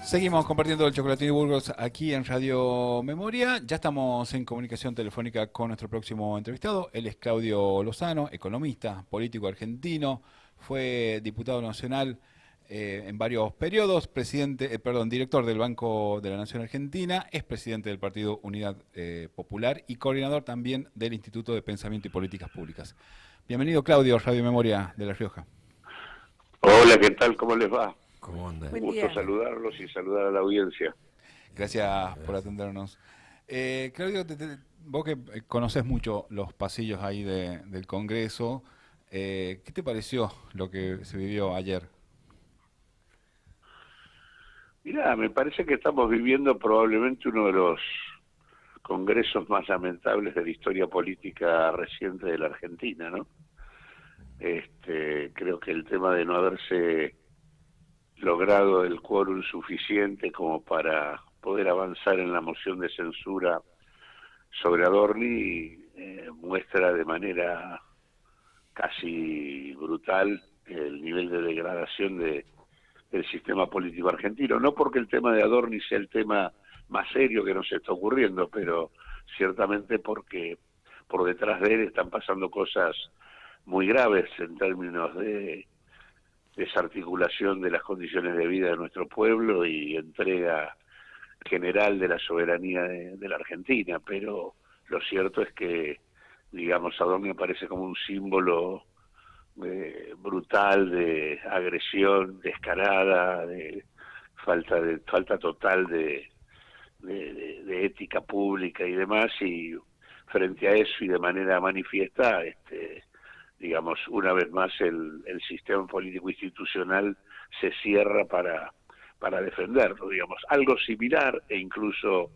Seguimos compartiendo el Chocolatín de Burgos aquí en Radio Memoria. Ya estamos en comunicación telefónica con nuestro próximo entrevistado. Él es Claudio Lozano, economista, político argentino. Fue diputado nacional en varios periodos, director del Banco de la Nación Argentina, es presidente del Partido Unidad Popular y coordinador también del Instituto de Pensamiento y Políticas Públicas. Bienvenido, Claudio, a Radio Memoria de La Rioja. Hola, ¿qué tal? ¿Cómo les va? ¿Cómo anda? Un Buen gusto día. saludarlos y saludar a la audiencia. Gracias por Gracias. atendernos. Claudio, vos que conocés mucho los pasillos ahí del Congreso, ¿qué te pareció lo que se vivió ayer? Mirá, me parece que estamos viviendo probablemente uno de los congresos más lamentables de la historia política reciente de la Argentina, ¿no? Creo que el tema de no haberse logrado el quórum suficiente como para poder avanzar en la moción de censura sobre Adorni muestra de manera casi brutal el nivel de degradación del sistema político argentino. No porque el tema de Adorni sea el tema más serio que nos está ocurriendo, pero ciertamente porque por detrás de él están pasando cosas muy graves en términos de desarticulación de las condiciones de vida de nuestro pueblo y entrega general de la soberanía de la Argentina. Pero lo cierto es que, digamos, Adorni aparece como un símbolo brutal de agresión descarada, de falta total de ética pública y demás, y frente a eso y de manera manifiesta, digamos, una vez más el sistema político institucional se cierra para defenderlo, digamos. Algo similar e incluso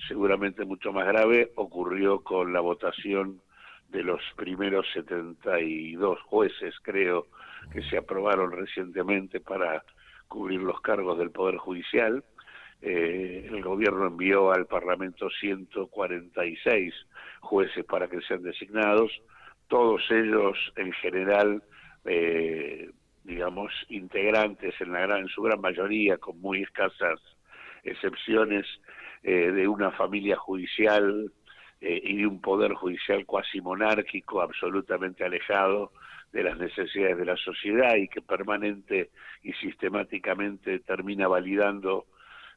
seguramente mucho más grave ocurrió con la votación de los primeros 72 jueces, creo, que se aprobaron recientemente para cubrir los cargos del Poder Judicial. El gobierno envió al Parlamento 146 jueces para que sean designados, todos ellos en general, digamos, integrantes en su gran mayoría, con muy escasas excepciones, de una familia judicial y de un poder judicial cuasi monárquico, absolutamente alejado de las necesidades de la sociedad y que permanente y sistemáticamente termina validando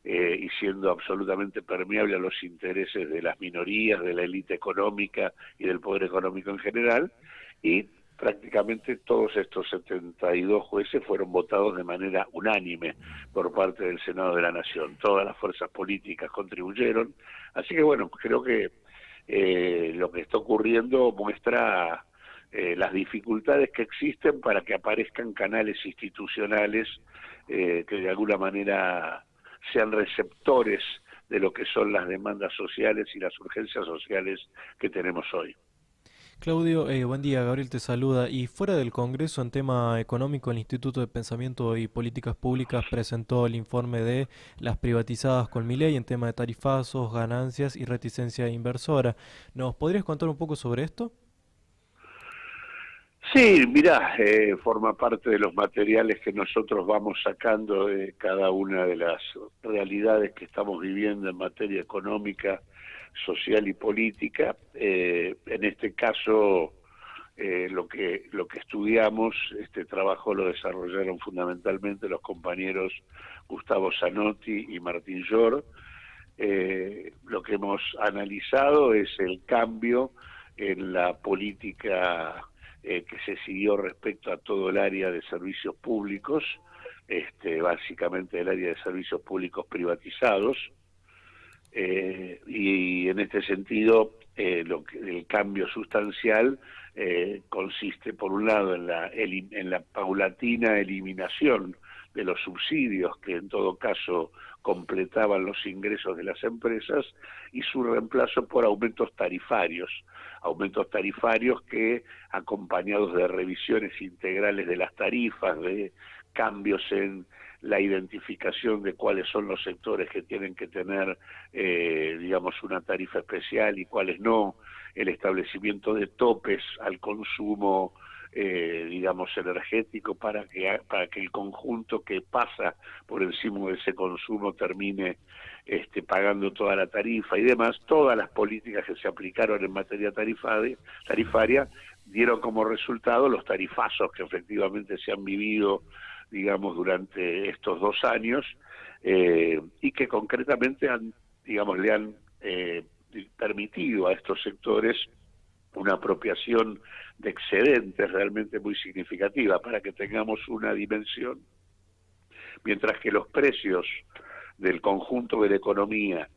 y siendo absolutamente permeable a los intereses de las minorías, de la élite económica y del poder económico en general, y prácticamente todos estos 72 jueces fueron votados de manera unánime por parte del Senado de la Nación. Todas las fuerzas políticas contribuyeron, así que bueno, creo que lo que está ocurriendo muestra las dificultades que existen para que aparezcan canales institucionales que de alguna manera sean receptores de lo que son las demandas sociales y las urgencias sociales que tenemos hoy. Claudio, buen día, Gabriel te saluda. Y fuera del Congreso en tema económico, el Instituto de Pensamiento y Políticas Públicas presentó el informe de las privatizadas con Milei en tema de tarifazos, ganancias y reticencia inversora. ¿Nos podrías contar un poco sobre esto? Sí, mirá, forma parte de los materiales que nosotros vamos sacando de cada una de las realidades que estamos viviendo en materia económica, social y política. En este caso, lo que estudiamos, este trabajo lo desarrollaron fundamentalmente los compañeros Gustavo Zanotti y Martín Llor. Lo que hemos analizado es el cambio en la política que se siguió respecto a todo el área de servicios públicos, básicamente el área de servicios públicos privatizados, y en este sentido el cambio sustancial consiste por un lado en la paulatina eliminación de los subsidios que en todo caso completaban los ingresos de las empresas y su reemplazo por aumentos tarifarios que, acompañados de revisiones integrales de las tarifas, de cambios en la identificación de cuáles son los sectores que tienen que tener, digamos, una tarifa especial y cuáles no, el establecimiento de topes al consumo digamos, energético para que el conjunto que pasa por encima de ese consumo termine pagando toda la tarifa y demás. Todas las políticas que se aplicaron en materia tarifaria dieron como resultado los tarifazos que efectivamente se han vivido, digamos, durante estos 2 años, y que concretamente le han permitido a estos sectores una apropiación de excedentes realmente muy significativa. Para que tengamos una dimensión, mientras que los precios del conjunto de la economía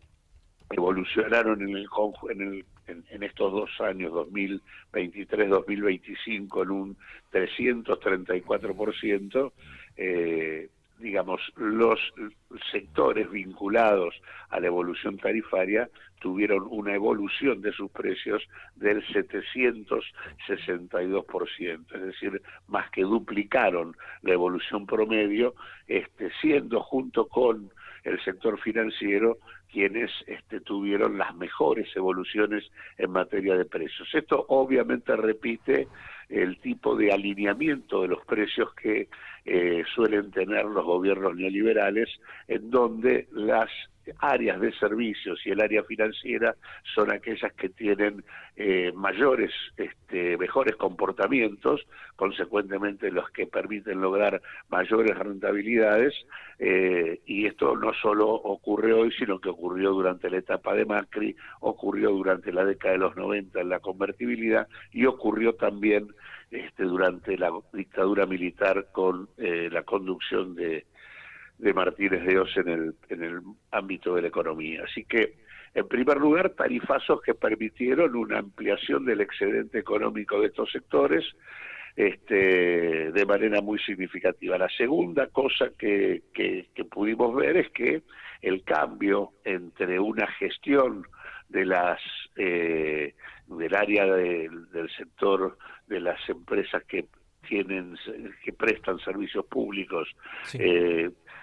evolucionaron en estos 2 años, 2023-2025, en un 334%, digamos, los sectores vinculados a la evolución tarifaria tuvieron una evolución de sus precios del 762%, es decir, más que duplicaron la evolución promedio, siendo junto con el sector financiero quienes tuvieron las mejores evoluciones en materia de precios. Esto obviamente repite el tipo de alineamiento de los precios que suelen tener los gobiernos neoliberales, en donde las áreas de servicios y el área financiera son aquellas que tienen mejores comportamientos, consecuentemente los que permiten lograr mayores rentabilidades, y esto no solo ocurre hoy, sino que ocurrió durante la etapa de Macri, ocurrió durante la década de los 90 en la convertibilidad, y ocurrió también durante la dictadura militar con la conducción de Martínez de Oz en el ámbito de la economía. Así que, en primer lugar, tarifazos que permitieron una ampliación del excedente económico de estos sectores de manera muy significativa. La segunda cosa que pudimos ver es que el cambio entre una gestión de del área del sector de las empresas que prestan servicios públicos, Sí.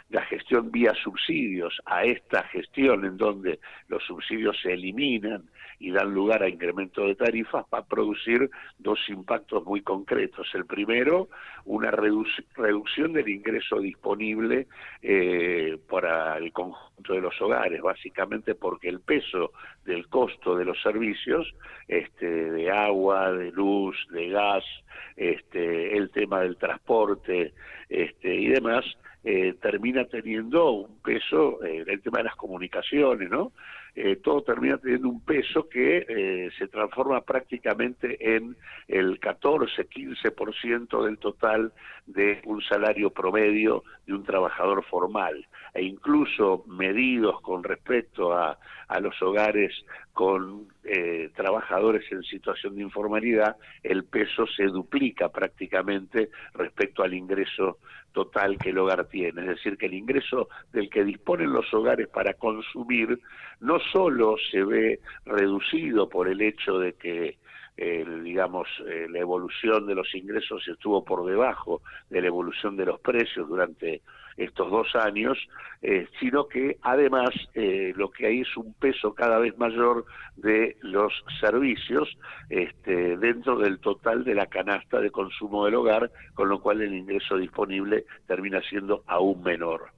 La gestión vía subsidios, a esta gestión en donde los subsidios se eliminan y dan lugar a incremento de tarifas, va a producir 2 impactos muy concretos. El primero, una reducción del ingreso disponible para el conjunto de los hogares, básicamente porque el peso del costo de los servicios, de agua, de luz, de gas, el tema del transporte y demás, termina teniendo un peso, el tema de las comunicaciones, ¿no? Todo termina teniendo un peso que se transforma prácticamente en el 14-15% del total de un salario promedio de un trabajador formal, e incluso medidos con respecto a los hogares con trabajadores en situación de informalidad, el peso se duplica prácticamente respecto al ingreso total que el hogar tiene. Es decir, que el ingreso del que disponen los hogares para consumir no solo se ve reducido por el hecho de que la evolución de los ingresos estuvo por debajo de la evolución de los precios durante estos 2 años, sino que además lo que hay es un peso cada vez mayor de los servicios dentro del total de la canasta de consumo del hogar, con lo cual el ingreso disponible termina siendo aún menor.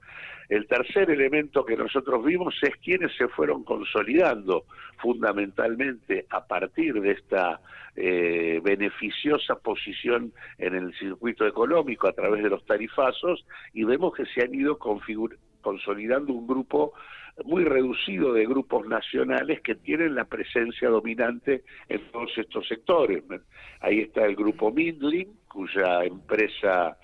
El tercer elemento que nosotros vimos es quienes se fueron consolidando fundamentalmente a partir de esta beneficiosa posición en el circuito económico a través de los tarifazos, y vemos que se han ido consolidando un grupo muy reducido de grupos nacionales que tienen la presencia dominante en todos estos sectores. Ahí está el grupo Mindling, cuya empresa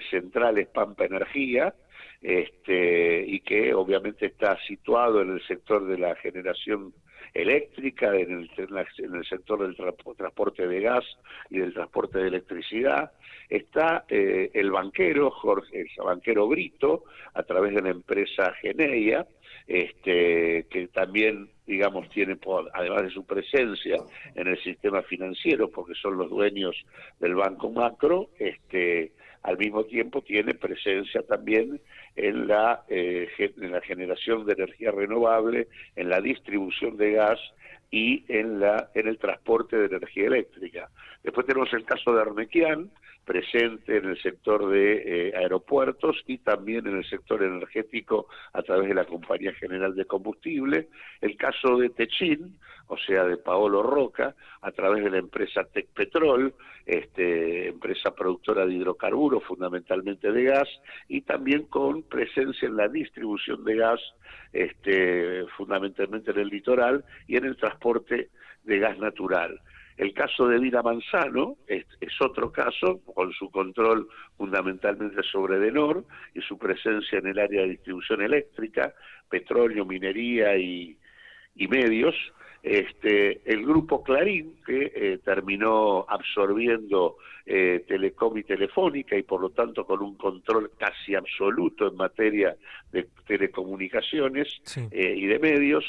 central es Pampa Energía, y que obviamente está situado en el sector de la generación eléctrica, en el sector del transporte de gas y del transporte de electricidad. Está el banquero Brito, a través de la empresa Geneia, que también, digamos, tiene, además de su presencia en el sistema financiero, porque son los dueños del Banco Macro, al mismo tiempo tiene presencia también en la generación de energía renovable, en la distribución de gas y en el transporte de energía eléctrica. Después tenemos el caso de Arnequian, presente en el sector de aeropuertos y también en el sector energético a través de la Compañía General de Combustible. El caso de Techin, o sea, de Paolo Roca, a través de la empresa Tecpetrol, empresa productora de hidrocarburos, fundamentalmente de gas, y también con presencia en la distribución de gas, fundamentalmente en el litoral y en el transporte de gas natural. El caso de Vila Manzano es otro caso, con su control fundamentalmente sobre Denor y su presencia en el área de distribución eléctrica, petróleo, minería y medios. El grupo Clarín, que terminó absorbiendo Telecom y Telefónica y por lo tanto con un control casi absoluto en materia de telecomunicaciones Sí. Y de medios.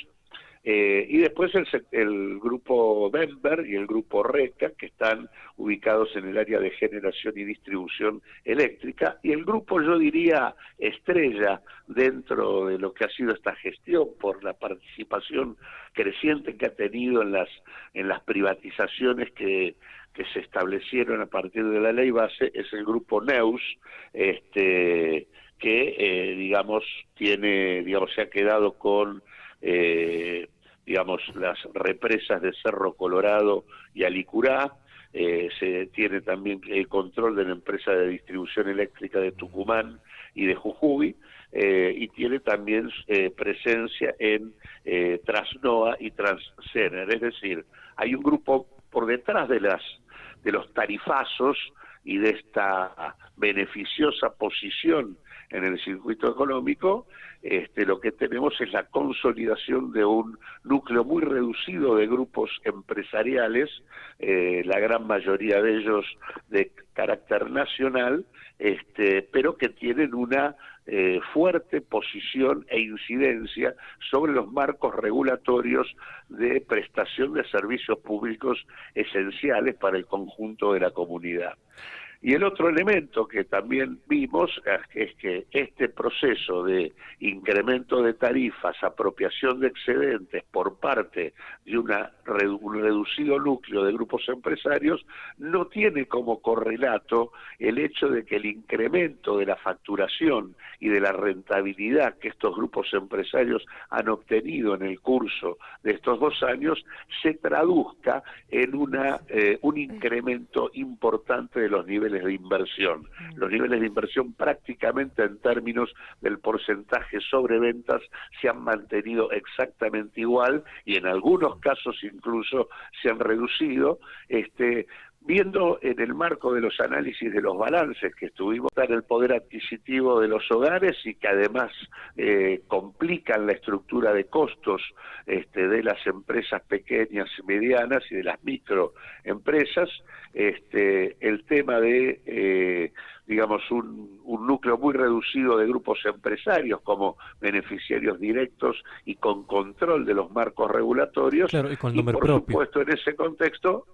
Y después el grupo Bember y el grupo Reca, que están ubicados en el área de generación y distribución eléctrica, y el grupo, yo diría, estrella dentro de lo que ha sido esta gestión por la participación creciente que ha tenido en las privatizaciones que se establecieron a partir de la ley base, es el grupo Neus, que digamos se ha quedado con las represas de Cerro Colorado y Alicurá. Se tiene también el control de la empresa de distribución eléctrica de Tucumán y de Jujuy, y tiene también presencia en Trasnoa y Transcener. Es decir, hay un grupo por detrás de los tarifazos y de esta beneficiosa posición en el circuito económico. Lo que tenemos es la consolidación de un núcleo muy reducido de grupos empresariales, la gran mayoría de ellos de carácter nacional, pero que tienen una fuerte posición e incidencia sobre los marcos regulatorios de prestación de servicios públicos esenciales para el conjunto de la comunidad. Y el otro elemento que también vimos es que este proceso de incremento de tarifas, apropiación de excedentes por parte de un reducido núcleo de grupos empresarios, no tiene como correlato el hecho de que el incremento de la facturación y de la rentabilidad que estos grupos empresarios han obtenido en el curso de estos 2 años se traduzca en un incremento importante de los niveles de inversión. Los niveles de inversión prácticamente en términos del porcentaje sobre ventas se han mantenido exactamente igual y en algunos casos incluso se han reducido. Viendo en el marco de los análisis de los balances que estuvimos en el poder adquisitivo de los hogares y que además complican la estructura de costos de las empresas pequeñas y medianas y de las microempresas, el tema de un núcleo muy reducido de grupos empresarios como beneficiarios directos y con control de los marcos regulatorios, Claro, y con y nombre por propio. supuesto en ese contexto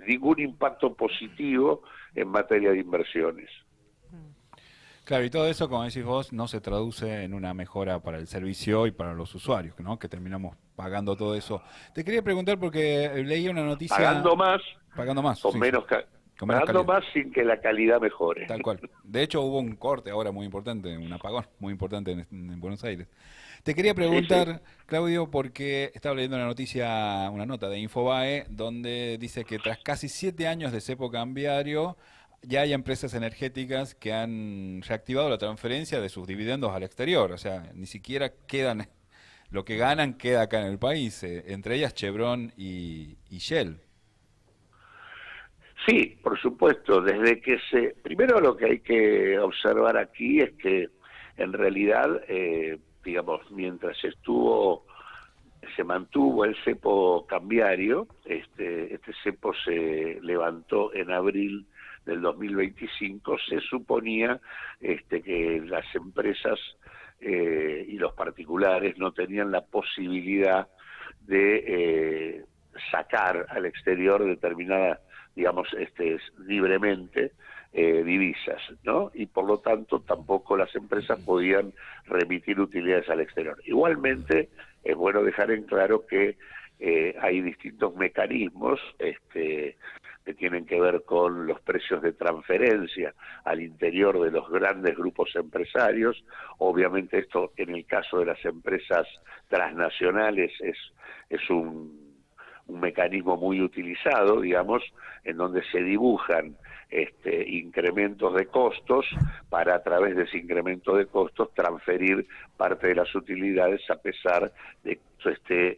ningún impacto positivo en materia de inversiones. Claro, y todo eso, como decís vos, no se traduce en una mejora para el servicio y para los usuarios, ¿no? Que terminamos pagando todo eso. Te quería preguntar porque leí una noticia... Pagando más, con sí, menos pagando calidad. más sin que la calidad mejore. Tal cual. De hecho, hubo un corte ahora muy importante, un apagón muy importante en Buenos Aires. Te quería preguntar, Sí. Claudio, porque estaba leyendo una nota de Infobae, donde dice que tras casi 7 años de cepo cambiario, ya hay empresas energéticas que han reactivado la transferencia de sus dividendos al exterior. O sea, ni siquiera quedan, lo que ganan queda acá en el país, entre ellas Chevron y Shell. Sí, por supuesto, primero lo que hay que observar aquí es que en realidad, mientras se mantuvo el cepo cambiario, este cepo se levantó en abril del 2025, se suponía que las empresas y los particulares no tenían la posibilidad de sacar al exterior determinada, libremente divisas, ¿no? Y por lo tanto tampoco las empresas podían remitir utilidades al exterior. Igualmente, es bueno dejar en claro que hay distintos mecanismos que tienen que ver con los precios de transferencia al interior de los grandes grupos empresarios. Obviamente esto, en el caso de las empresas transnacionales, es un mecanismo muy utilizado, digamos, en donde se dibujan incrementos de costos para, a través de ese incremento de costos, transferir parte de las utilidades a pesar de que eso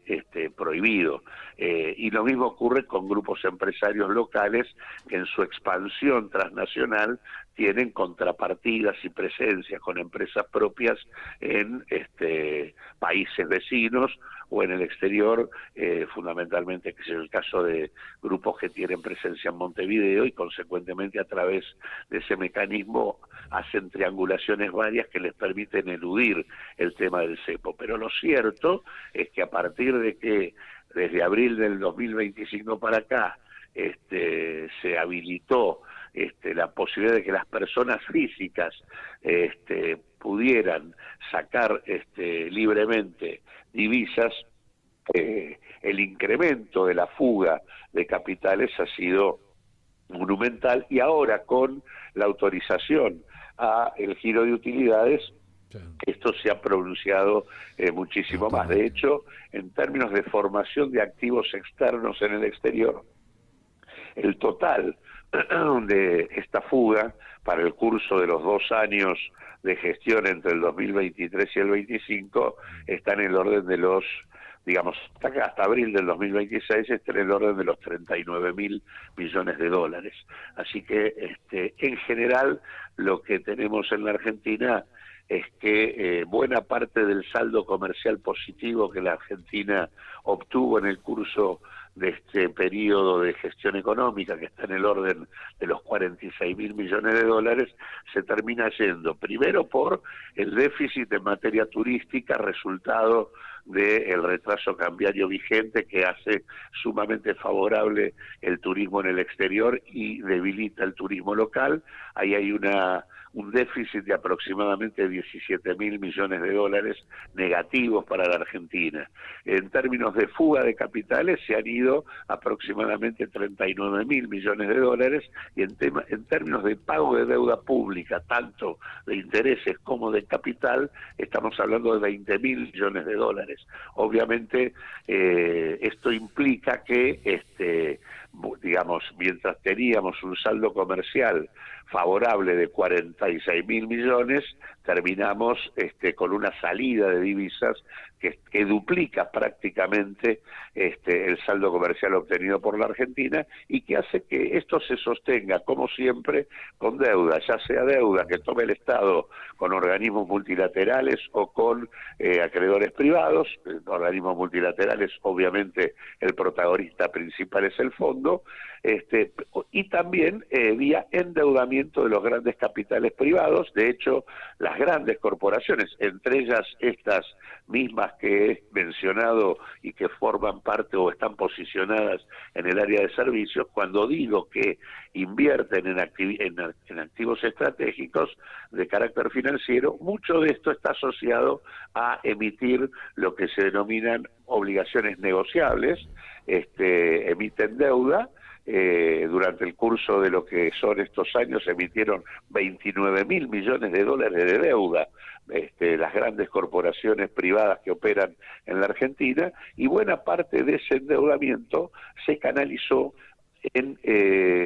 esté prohibido. Y lo mismo ocurre con grupos empresarios locales que en su expansión transnacional tienen contrapartidas y presencia con empresas propias en países vecinos o en el exterior, fundamentalmente, que es el caso de grupos que tienen presencia en Montevideo y consecuentemente a través de ese mecanismo hacen triangulaciones varias que les permiten eludir el tema del cepo. Pero lo cierto es que a partir de que desde abril del 2025 para acá se habilitó la posibilidad de que las personas físicas pudieran sacar libremente divisas, el incremento de la fuga de capitales ha sido monumental, y ahora con la autorización a el giro de utilidades, esto se ha pronunciado muchísimo más. De hecho, en términos de formación de activos externos en el exterior, el total de esta fuga para el curso de los 2 años de gestión entre el 2023 y el 25 está en el orden de los, digamos, hasta abril del 2026 está en el orden de los 39.000 millones de dólares. Así que en general lo que tenemos en la Argentina es que buena parte del saldo comercial positivo que la Argentina obtuvo en el curso de este periodo de gestión económica, que está en el orden de los 46.000 millones de dólares, se termina yendo primero por el déficit en materia turística, resultado del retraso cambiario vigente, que hace sumamente favorable el turismo en el exterior y debilita el turismo local. Ahí hay un déficit de aproximadamente 17.000 millones de dólares negativos para la Argentina. En términos de fuga de capitales se han ido aproximadamente 39.000 millones de dólares, y en términos de pago de deuda pública, tanto de intereses como de capital, estamos hablando de 20.000 millones de dólares. Obviamente esto implica que digamos, mientras teníamos un saldo comercial favorable de 46.000 millones, terminamos con una salida de divisas que duplica prácticamente el saldo comercial obtenido por la Argentina, y que hace que esto se sostenga, como siempre, con deuda, ya sea deuda que tome el Estado con organismos multilaterales o con acreedores privados. Organismos multilaterales, obviamente el protagonista principal es el fondo, y también vía endeudamiento de los grandes capitales privados. De hecho, las grandes corporaciones, entre ellas estas mismas que he mencionado y que forman parte o están posicionadas en el área de servicios, cuando digo que invierten en activos estratégicos de carácter financiero, mucho de esto está asociado a emitir lo que se denominan obligaciones negociables. Emiten deuda. Durante el curso de lo que son estos años emitieron 29.000 millones de dólares de deuda las grandes corporaciones privadas que operan en la Argentina, y buena parte de ese endeudamiento se canalizó en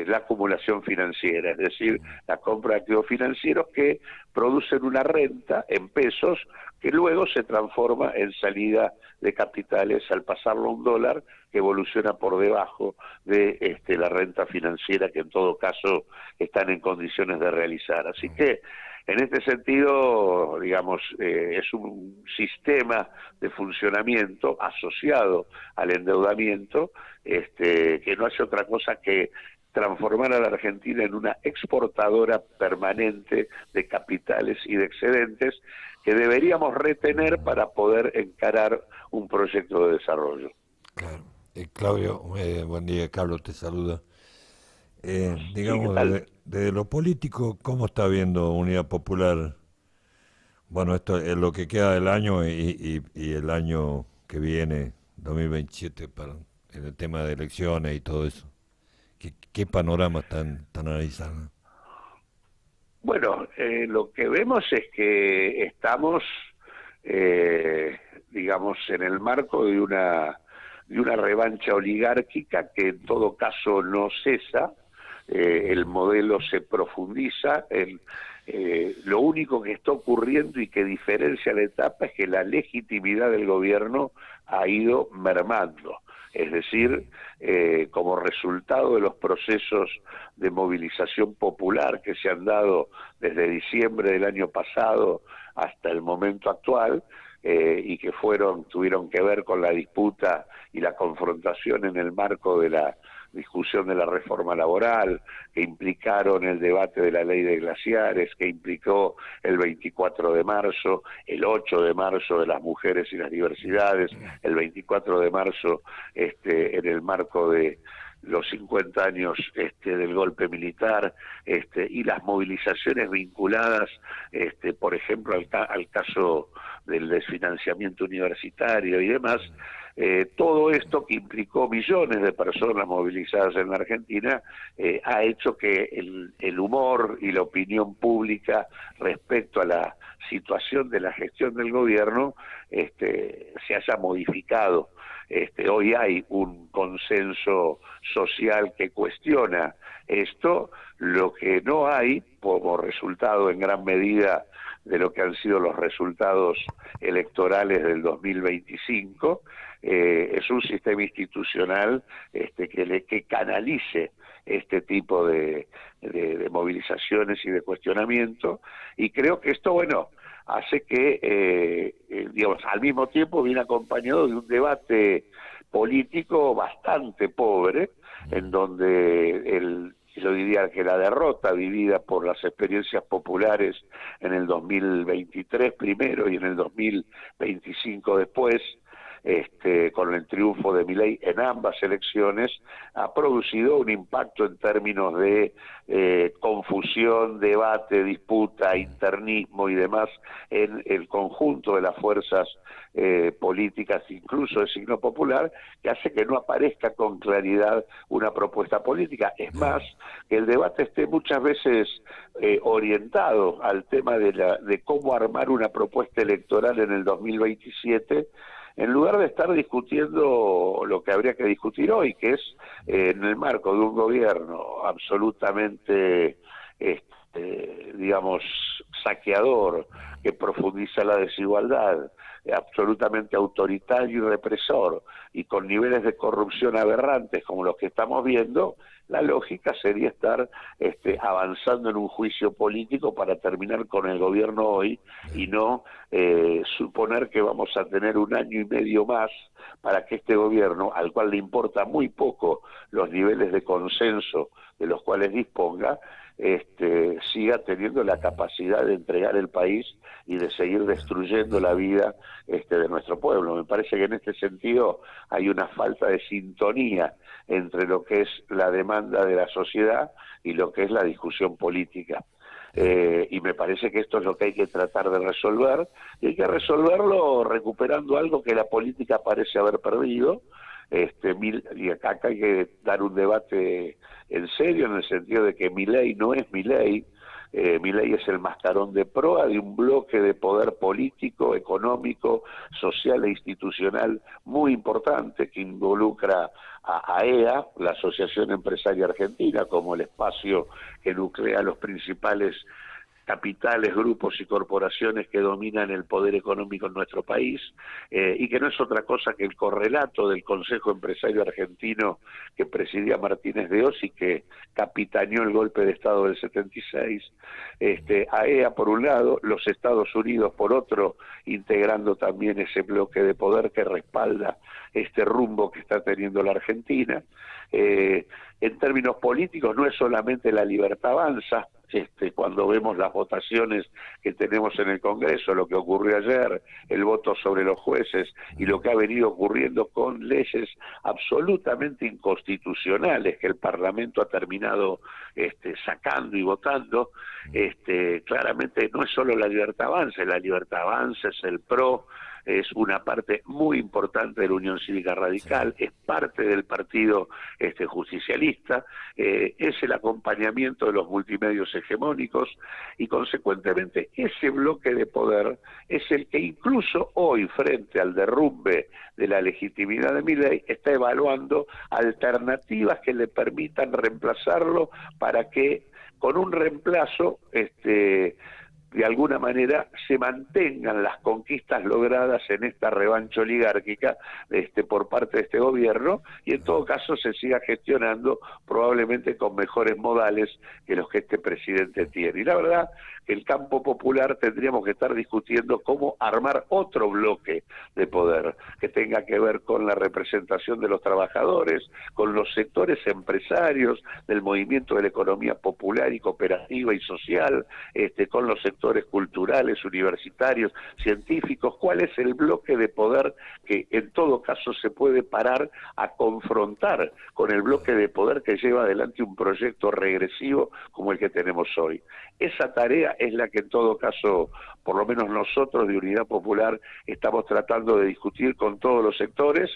la acumulación financiera, es decir, la compra de activos financieros que producen una renta en pesos que luego se transforma en salida de capitales al pasarlo a un dólar, que evoluciona por debajo de la renta financiera que en todo caso están en condiciones de realizar. Así que en este sentido, digamos, es un sistema de funcionamiento asociado al endeudamiento, que no hace otra cosa que transformar a la Argentina en una exportadora permanente de capitales y de excedentes que deberíamos retener para poder encarar un proyecto de desarrollo. Claro. Claudio, buen día. Carlos te saluda. Digamos, desde lo político, ¿cómo está viendo Unidad Popular? Bueno, esto es lo que queda del año y el año que viene, 2027 en el tema de elecciones y todo eso? ¿Qué panorama están analizando? Bueno, lo que vemos es que estamos, digamos, en el marco de una revancha oligárquica que en todo caso no cesa. El modelo se profundiza. Lo único que está ocurriendo y que diferencia la etapa es que la legitimidad del gobierno ha ido mermando. Es decir, como resultado de los procesos de movilización popular que se han dado desde diciembre del año pasado hasta el momento actual, y que tuvieron que ver con la disputa y la confrontación en el marco de la discusión de la reforma laboral, que implicaron el debate de la ley de glaciares, que implicó el 24 de marzo, el 8 de marzo de las mujeres y las diversidades, el 24 de marzo en el marco de los 50 años del golpe militar, y las movilizaciones vinculadas, por ejemplo, al caso del desfinanciamiento universitario y demás. Todo esto, que implicó millones de personas movilizadas en la Argentina, ha hecho que el humor y la opinión pública respecto a la situación de la gestión del gobierno se haya modificado. Hoy hay un consenso social que cuestiona esto. Lo que no hay, como resultado en gran medida de lo que han sido los resultados electorales del 2025, es un sistema institucional que canalice este tipo de movilizaciones y de cuestionamiento, y creo que esto, bueno, hace que, digamos, al mismo tiempo viene acompañado de un debate político bastante pobre, en donde yo diría que la derrota vivida por las experiencias populares en el 2023 primero y en el 2025 después, con el triunfo de Milei en ambas elecciones, ha producido un impacto en términos de confusión, debate, disputa, internismo y demás en el conjunto de las fuerzas políticas, incluso de signo popular, que hace que no aparezca con claridad una propuesta política. Es más, que el debate esté muchas veces orientado al tema de cómo armar una propuesta electoral en el 2027, en lugar de estar discutiendo lo que habría que discutir hoy, que es en el marco de un gobierno absolutamente, digamos, saqueador, que profundiza la desigualdad, absolutamente autoritario y represor, y con niveles de corrupción aberrantes como los que estamos viendo. La lógica sería estar avanzando en un juicio político para terminar con el gobierno hoy, y no suponer que vamos a tener un año y medio más para que este gobierno, al cual le importa muy poco los niveles de consenso de los cuales disponga, siga teniendo la capacidad de entregar el país y de seguir destruyendo la vida de nuestro pueblo. Me parece que en este sentido hay una falta de sintonía entre lo que es la demanda de la sociedad y lo que es la discusión política. Y me parece que esto es lo que hay que tratar de resolver, y hay que resolverlo recuperando algo que la política parece haber perdido. Y acá hay que dar un debate en serio, en el sentido de que Milei no es Milei. Milei es el mascarón de proa de un bloque de poder político, económico, social e institucional muy importante, que involucra a AEA, la Asociación Empresaria Argentina, como el espacio que nuclea los principales capitales, grupos y corporaciones que dominan el poder económico en nuestro país, y que no es otra cosa que el correlato del Consejo Empresario Argentino que presidía Martínez de Oz y que capitaneó el golpe de Estado del 76, AEA por un lado, los Estados Unidos por otro, integrando también ese bloque de poder que respalda este rumbo que está teniendo la Argentina. En términos políticos no es solamente La Libertad Avanza. Cuando vemos las votaciones que tenemos en el Congreso, lo que ocurrió ayer, el voto sobre los jueces y lo que ha venido ocurriendo con leyes absolutamente inconstitucionales que el Parlamento ha terminado sacando y votando, claramente no es solo La Libertad Avanza es el PRO, es una parte muy importante de la Unión Cívica Radical, es parte del partido justicialista, es el acompañamiento de los multimedios hegemónicos y consecuentemente ese bloque de poder es el que incluso hoy, frente al derrumbe de la legitimidad de Milei, está evaluando alternativas que le permitan reemplazarlo para que con un reemplazo de alguna manera se mantengan las conquistas logradas en esta revancha oligárquica por parte de este gobierno y en todo caso se siga gestionando probablemente con mejores modales que los que este presidente tiene. Y la verdad que el campo popular tendríamos que estar discutiendo cómo armar otro bloque de poder que tenga que ver con la representación de los trabajadores, con los sectores empresarios del movimiento de la economía popular y cooperativa y social, con los sectores culturales, universitarios, científicos. ¿Cuál es el bloque de poder que en todo caso se puede parar a confrontar con el bloque de poder que lleva adelante un proyecto regresivo como el que tenemos hoy? Esa tarea es la que en todo caso, por lo menos nosotros de Unidad Popular, estamos tratando de discutir con todos los sectores,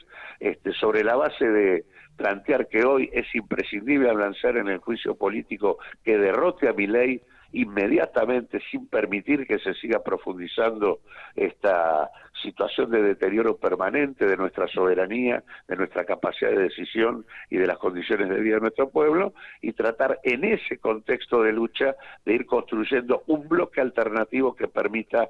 sobre la base de plantear que hoy es imprescindible avanzar en el juicio político que derrote a Milei inmediatamente, sin permitir que se siga profundizando esta situación de deterioro permanente de nuestra soberanía, de nuestra capacidad de decisión y de las condiciones de vida de nuestro pueblo, y tratar en ese contexto de lucha de ir construyendo un bloque alternativo que permita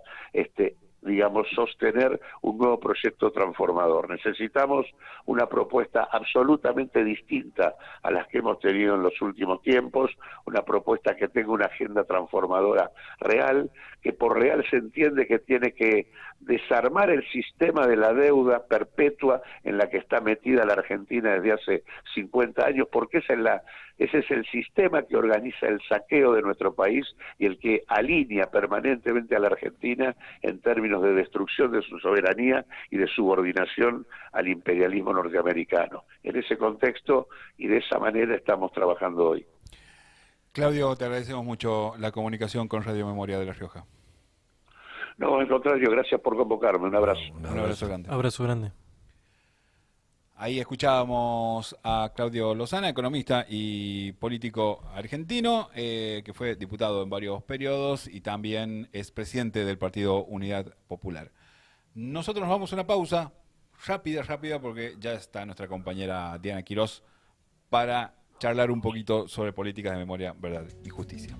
sostener un nuevo proyecto transformador. Necesitamos una propuesta absolutamente distinta a las que hemos tenido en los últimos tiempos, una propuesta que tenga una agenda transformadora real, que por real se entiende que tiene que desarmar el sistema de la deuda perpetua en la que está metida la Argentina desde hace 50 años, porque ese es el sistema que organiza el saqueo de nuestro país y el que alinea permanentemente a la Argentina en términos de destrucción de su soberanía y de subordinación al imperialismo norteamericano. En ese contexto y de esa manera estamos trabajando hoy. Claudio, te agradecemos mucho la comunicación con Radio Memoria de La Rioja. No, al contrario, gracias por convocarme. Un abrazo. Un abrazo grande. Abrazo grande. Ahí escuchábamos a Claudio Lozana, economista y político argentino, que fue diputado en varios periodos y también es presidente del partido Unidad Popular. Nosotros nos vamos a una pausa rápida, porque ya está nuestra compañera Diana Quirós para charlar un poquito sobre políticas de memoria, verdad y justicia.